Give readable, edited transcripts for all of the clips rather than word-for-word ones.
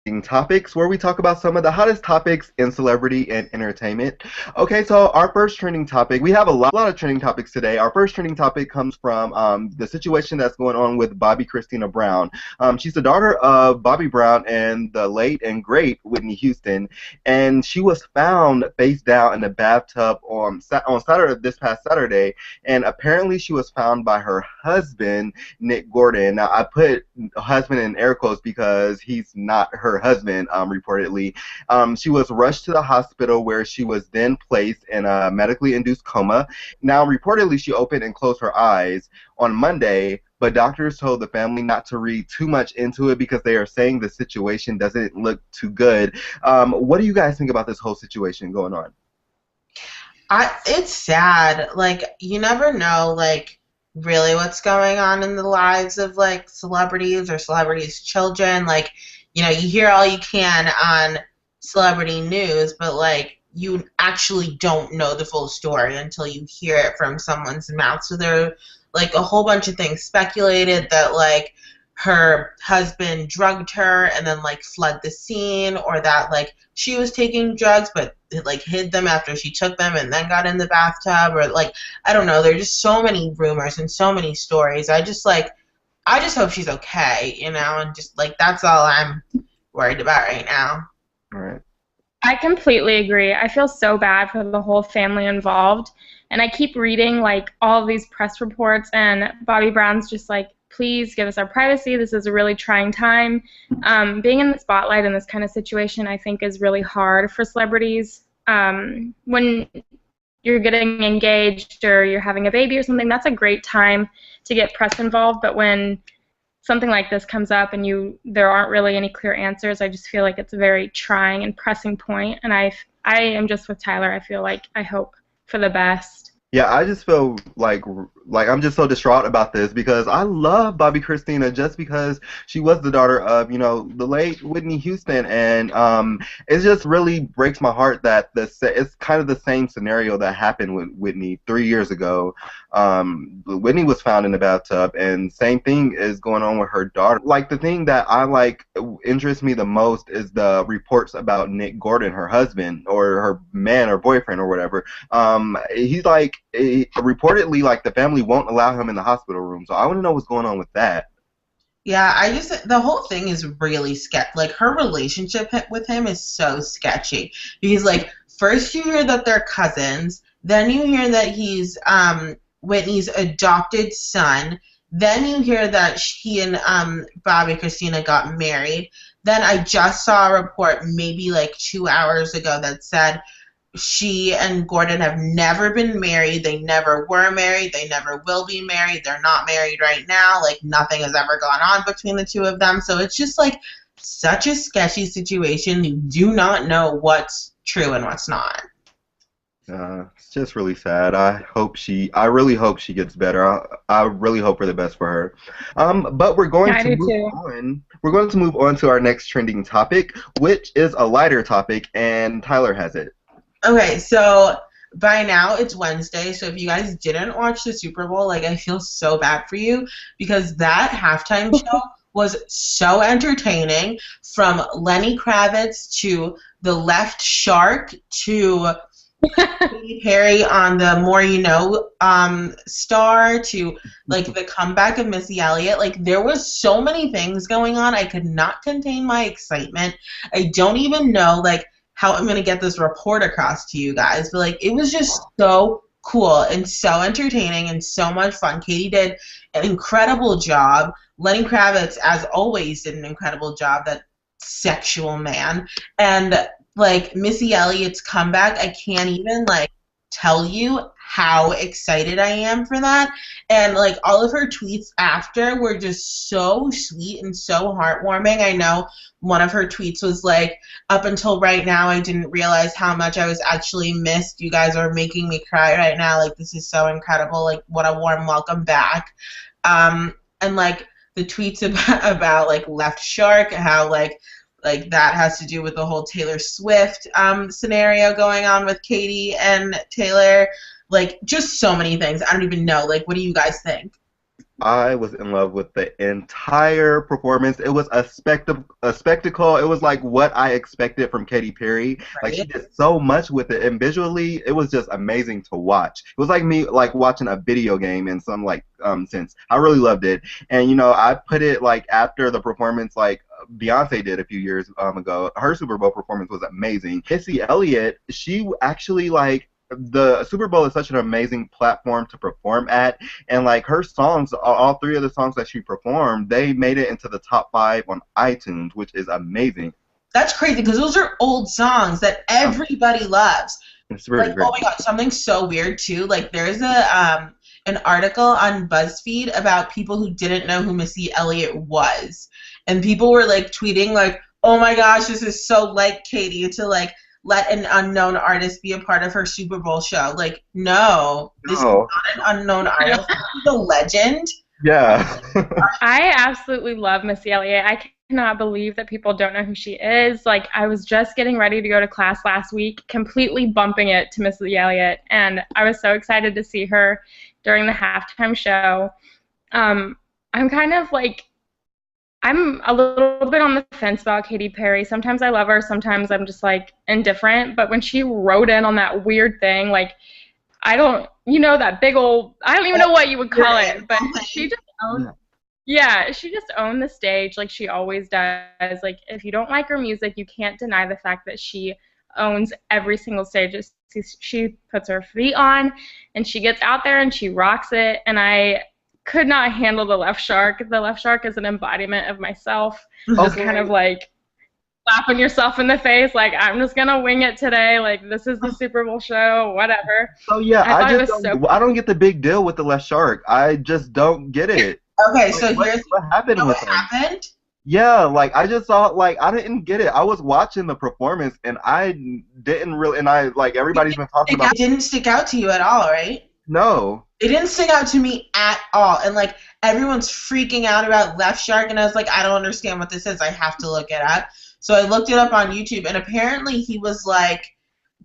Topics, where we talk about some of the hottest topics in celebrity and entertainment. Okay, so our first trending topic, we have a lot of trending topics today. Our first trending topic comes from the situation that's going on with Bobby Christina Brown. She's the daughter of Bobby Brown and the late and great Whitney Houston, and she was found face down in the bathtub on Saturday, this past Saturday, and apparently she was found by her husband, Nick Gordon. Now, I put husband in air quotes because he's not her husband, reportedly. She was rushed to the hospital where she was then placed in a medically induced coma. Now, reportedly, she opened and closed her eyes on Monday, but doctors told the family not to read too much into it because they are saying the situation doesn't look too good. What do you guys think about this whole situation going on? It's sad. Like, you never know, like, really what's going on in the lives of, like, celebrities or celebrities' children. Like, you hear all you can on celebrity news, but, like, you actually don't know the full story until you hear it from someone's mouth. So there are, like, a whole bunch of things speculated that, like, her husband drugged her and then, like, fled the scene, or that, like, she was taking drugs but, like, hid them after she took them and then got in the bathtub, or, like, I don't know. There are just so many rumors and so many stories. I just hope she's okay, and just, like, that's all I'm worried about right now. All right. I completely agree. I feel so bad for the whole family involved. And I keep reading, like, all of these press reports, and Bobby Brown's just like, please give us our privacy. This is a really trying time. Being in the spotlight in this kind of situation, I think, is really hard for celebrities. When you're getting engaged or you're having a baby or something, that's a great time to get press involved. But when something like this comes up and there aren't really any clear answers, I just feel like it's a very trying and pressing point. And I am just with Tyler. I feel like I hope for the best. Yeah, I just feel like I'm just so distraught about this because I love Bobby Christina just because she was the daughter of, the late Whitney Houston, and it just really breaks my heart that it's kind of the same scenario that happened with Whitney 3 years ago. Whitney was found in the bathtub, and same thing is going on with her daughter. Like, the thing that interests me the most is the reports about Nick Gordon, her husband, or her man or boyfriend or whatever. He's like, reportedly, like, the family won't allow him in the hospital room. So I want to know what's going on with that. Yeah, the whole thing is really sketchy. Like, her relationship with him is so sketchy. Because, like, first you hear that they're cousins, then you hear that he's Whitney's adopted son, then you hear that he and Bobby Christina got married. Then I just saw a report maybe like 2 hours ago that said she and Gordon have never been married. They never were married. They never will be married. They're not married right now. Like, nothing has ever gone on between the two of them. So it's just, like, such a sketchy situation. You do not know what's true and what's not. It's just really sad. I really hope she gets better. I really hope for the best for her. But we're going to move on. We're going to move on to our next trending topic, which is a lighter topic, and Tyler has it. Okay, so by now it's Wednesday, so if you guys didn't watch the Super Bowl, like, I feel so bad for you because that halftime show was so entertaining, from Lenny Kravitz to the Left Shark to Katy Perry on the More You Know star to, like, the comeback of Missy Elliott. Like, there was so many things going on. I could not contain my excitement. I don't even know, like, how I'm going to get this report across to you guys. But, like, it was just so cool and so entertaining and so much fun. Katie did an incredible job. Lenny Kravitz, as always, did an incredible job, that sexual man. And, like, Missy Elliott's comeback, I can't even, like, tell you how excited I am for that. And, like, all of her tweets after were just so sweet and so heartwarming. I know one of her tweets was like, up until right now, I didn't realize how much I was actually missed. You guys are making me cry right now. Like, this is so incredible. Like, what a warm welcome back. And, like, the tweets about like, Left Shark, how, like, that has to do with the whole Taylor Swift scenario going on with Katie and Taylor. Like, just so many things. I don't even know. Like, what do you guys think? I was in love with the entire performance. It was a spectacle. It was like what I expected from Katy Perry. Like she Right? did so much with it, and visually, it was just amazing to watch. It was like me like watching a video game in some like sense. I really loved it, and I put it like after the performance like Beyonce did a few years ago. Her Super Bowl performance was amazing. Missy Elliott, she actually like the Super Bowl is such an amazing platform to perform at, and like her songs, all three of the songs that she performed, they made it into the top 5 on iTunes, which is amazing. That's crazy because those are old songs that everybody loves. It's really Like, great. oh my god, something so weird too. Like, there's an article on BuzzFeed about people who didn't know who Missy Elliott was, and people were like tweeting like, "Oh my gosh, this is so like Katie to like let an unknown artist be a part of her Super Bowl show." Like, no, this is No. not an unknown artist. This is a legend. Yeah. I absolutely love Missy Elliott. I cannot believe that people don't know who she is. Like, I was just getting ready to go to class last week, completely bumping it to Missy Elliott, and I was so excited to see her during the halftime show. I'm kind of like, I'm a little bit on the fence about Katy Perry. Sometimes I love her, sometimes I'm just like indifferent, but when she wrote in on that weird thing, like, I don't, that big old, I don't even know what you would call it, but she just owned, yeah, she just owned the stage like she always does. Like, if you don't like her music, you can't deny the fact that she owns every single stage. She puts her feet on, and she gets out there, and she rocks it, and I could not handle the Left Shark. The Left Shark is an embodiment of myself, just kind of like slapping yourself in the face, like, I'm just gonna wing it today, like, this is the Super Bowl show, whatever. So yeah, I I don't get the big deal with the Left Shark. I just don't get it. Okay, Like, so here's what happened with what him? happened. Yeah, like I just saw like I didn't get it. I was watching the performance and I didn't really, and I like everybody's been talking about It didn't stick out to you at all, right? no. It didn't stick out to me at all. And like everyone's freaking out about Left Shark, and I was like, I don't understand what this is. I have to look it up. So I looked it up on YouTube, and apparently he was like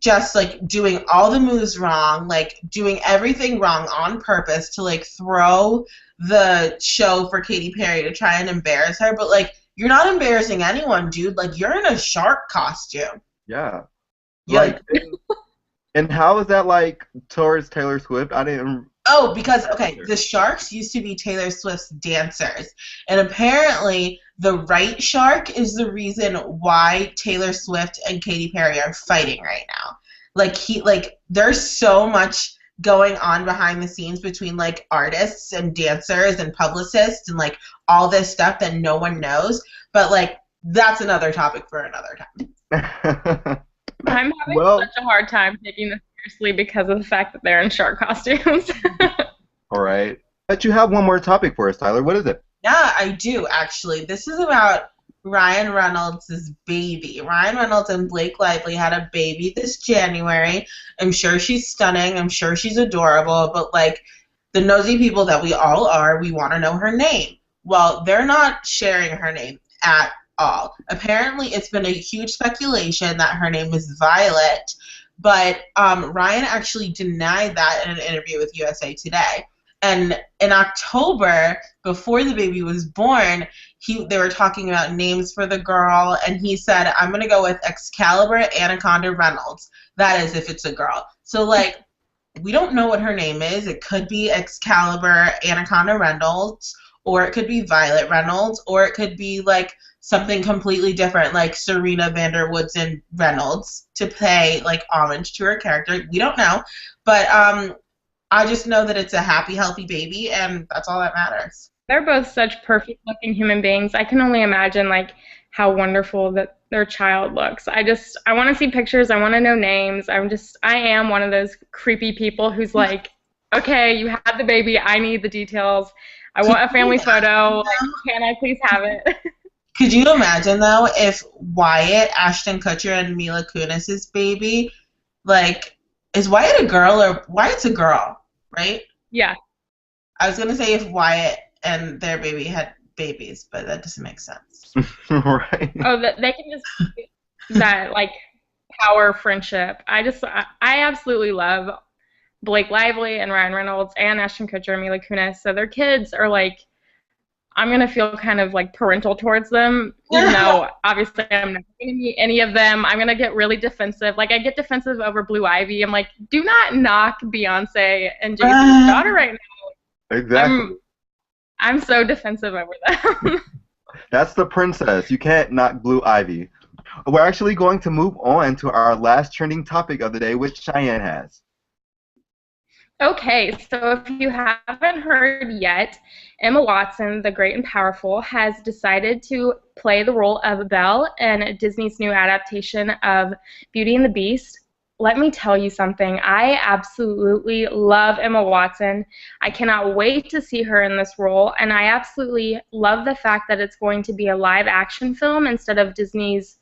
just like doing all the moves wrong, like doing everything wrong on purpose to like throw the show for Katy Perry to try and embarrass her. But like, you're not embarrassing anyone, dude. Like, you're in a shark costume. Yeah. Yeah. Like and how is that like towards Taylor Swift? I didn't. Oh, because, okay, the sharks used to be Taylor Swift's dancers. And apparently, the right shark is the reason why Taylor Swift and Katy Perry are fighting right now. Like, there's so much going on behind the scenes between, like, artists and dancers and publicists and, like, all this stuff that no one knows. But, like, that's another topic for another time. I'm having such a hard time taking this seriously because of the fact that they're in shark costumes. All right. But you have one more topic for us, Tyler. What is it? Yeah, I do, actually. This is about Ryan Reynolds' baby. Ryan Reynolds and Blake Lively had a baby this January. I'm sure she's stunning. I'm sure she's adorable. But, like, the nosy people that we all are, we want to know her name. Well, they're not sharing her name at all. Apparently, it's been a huge speculation that her name is Violet. But Ryan actually denied that in an interview with USA Today. And in October, before the baby was born, they were talking about names for the girl, and he said, I'm going to go with Excalibur Anaconda Reynolds. That is if it's a girl. So, like, we don't know what her name is. It could be Excalibur Anaconda Reynolds, or it could be Violet Reynolds, or it could be, like, something completely different, like Serena Vanderwoodson Reynolds, to pay, like, homage to her character. We don't know. But, I just know that it's a happy, healthy baby, and that's all that matters. They're both such perfect-looking human beings. I can only imagine, like, how wonderful that their child looks. I want to see pictures. I want to know names. I am one of those creepy people who's like, okay, you had the baby. I need the details. I want a family photo. Like, can I please have it? Could you imagine, though, if Wyatt, Ashton Kutcher, and Mila Kunis' baby, like, is Wyatt a girl or Wyatt's a girl? Right? Yeah. I was going to say if Wyatt and their baby had babies, but that doesn't make sense. Right. Oh, they can just that, like, power friendship. I absolutely love Blake Lively and Ryan Reynolds and Ashton Kutcher and Mila Kunis. So their kids are like, I'm going to feel kind of like parental towards them, even though obviously I'm not going to meet any of them. I'm going to get really defensive. Like, I get defensive over Blue Ivy. I'm like, do not knock Beyonce and Jay-Z's daughter right now. Exactly. I'm so defensive over them. That's the princess. You can't knock Blue Ivy. We're actually going to move on to our last trending topic of the day, which Cheyenne has. Okay, so if you haven't heard yet, Emma Watson, the Great and Powerful, has decided to play the role of Belle in Disney's new adaptation of Beauty and the Beast. Let me tell you something. I absolutely love Emma Watson. I cannot wait to see her in this role, and I absolutely love the fact that it's going to be a live-action film instead of Disney's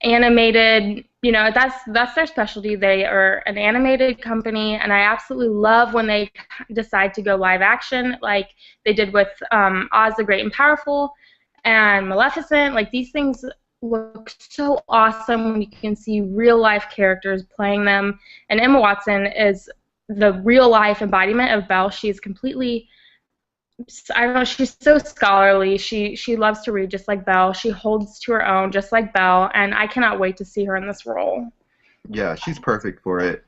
animated. You know, that's their specialty. They are an animated company, and I absolutely love when they decide to go live action, like they did with Oz the Great and Powerful and Maleficent. Like, these things look so awesome when you can see real life characters playing them, and Emma Watson is the real life embodiment of Belle. She's completely, I don't know, she's so scholarly. She loves to read just like Belle. She holds to her own just like Belle, and I cannot wait to see her in this role. Yeah, she's perfect for it.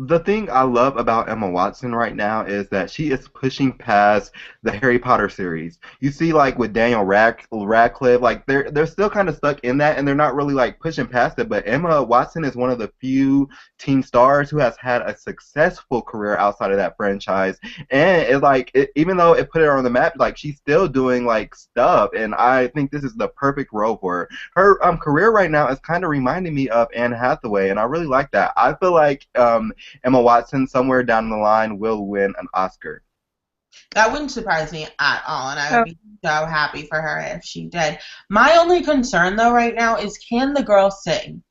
The thing I love about Emma Watson right now is that she is pushing past the Harry Potter series. You see, like with Daniel Radcliffe, like they're still kind of stuck in that, and they're not really like pushing past it. But Emma Watson is one of the few teen stars who has had a successful career outside of that franchise, and even though it put her on the map, like she's still doing like stuff, and I think this is the perfect role for her. Her career right now is kind of reminding me of Anne Hathaway, and I really like that. I feel like Emma Watson somewhere down the line will win an Oscar. That wouldn't surprise me at all, and I would be so happy for her if she did. My only concern, though, right now is, can the girl sing?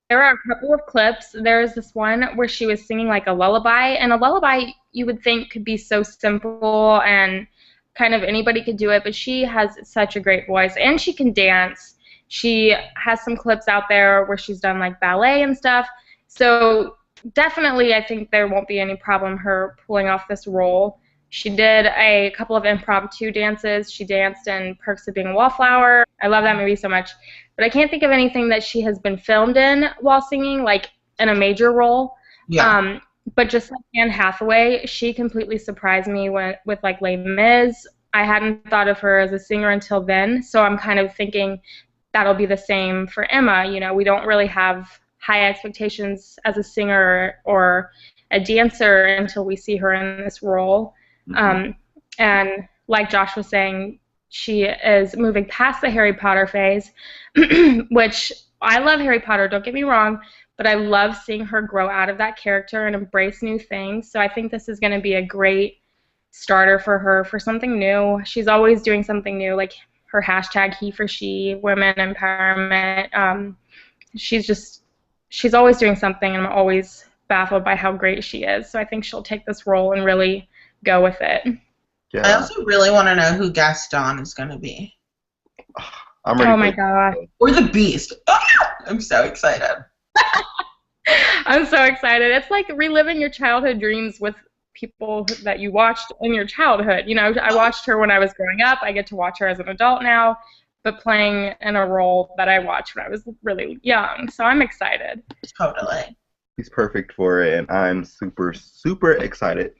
There are a couple of clips. There's this one where she was singing like a lullaby, and a lullaby you would think could be so simple and kind of anybody could do it, but she has such a great voice, and she can dance. She has some clips out there where she's done like ballet and stuff. So definitely I think there won't be any problem her pulling off this role. She did a couple of impromptu dances. She danced in Perks of Being a Wallflower. I love that movie so much. But I can't think of anything that she has been filmed in while singing, like in a major role. Yeah. But just like Anne Hathaway, she completely surprised me with like Les Mis. I hadn't thought of her as a singer until then, so I'm kind of thinking that'll be the same for Emma. You know, we don't really have high expectations as a singer or a dancer until we see her in this role. Mm-hmm. And like Josh was saying, she is moving past the Harry Potter phase, which I love Harry Potter, don't get me wrong, but I love seeing her grow out of that character and embrace new things. So I think this is going to be a great starter for her for something new. She's always doing something new, like her hashtag He for She, women empowerment. She's always doing something, and I'm always baffled by how great she is. So I think she'll take this role and really go with it. Yeah. I also really want to know who Gaston is going to be. I'm ready. Oh my god. Or the Beast. I'm so excited. I'm so excited. It's like reliving your childhood dreams with people that you watched in your childhood. You know, I watched her when I was growing up. I get to watch her as an adult now, but playing in a role that I watched when I was really young. So I'm excited. Totally. He's perfect for it, and I'm super, super excited.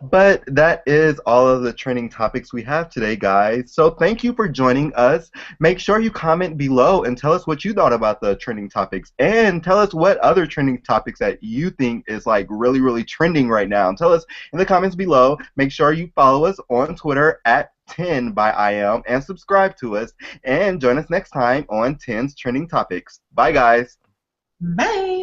But that is all of the trending topics we have today, guys. So thank you for joining us. Make sure you comment below and tell us what you thought about the trending topics, and tell us what other trending topics that you think is like really, really trending right now. Tell us in the comments below. Make sure you follow us on Twitter at 10 by IM and subscribe to us, and join us next time on 10's Trending Topics. Bye, guys. Bye.